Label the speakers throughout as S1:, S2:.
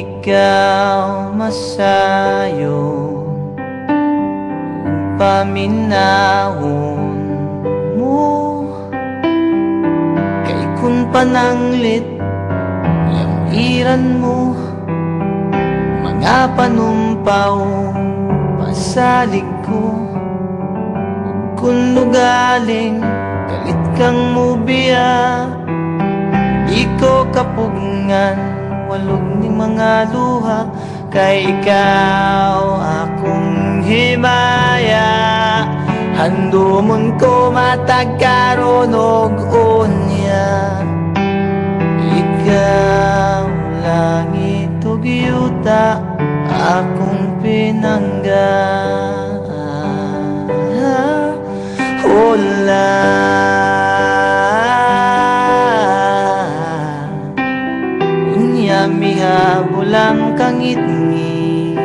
S1: ikaw masayo paminahon mo kay kun pananglit yung iran mo mga panumpaw pasalig ko kun lugaling galit kang mubiya di ko kapugngan walog ni mga luha kay ikaw akong himaya handumon ko matagkaron og unya ikaw langit ug yuta akong pinangga wala unya mihabulang kangit-ngit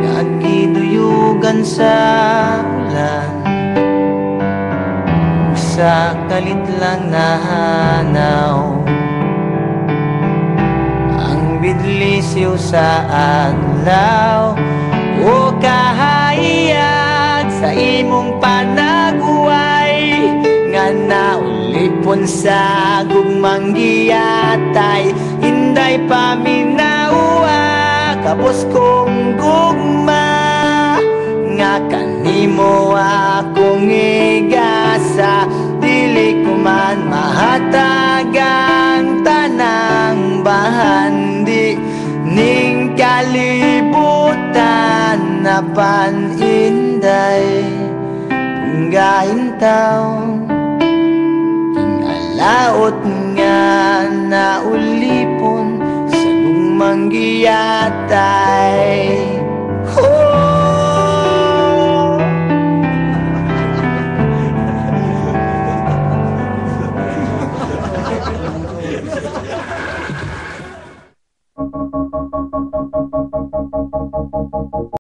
S1: nagiduyugan sa ulan sa kalit lang nahanaw ang bidlisiw sa adlaw o kahayag sa imong panaguway nga naulipon sa gugmang giyatay hinday paminawa kapos kong gugma nga kanimo akong igasa dili ko man mahatagang tanang bahandi ning kalibutan na paninday punggain taon laot nga naulipon sa gugmang giyatay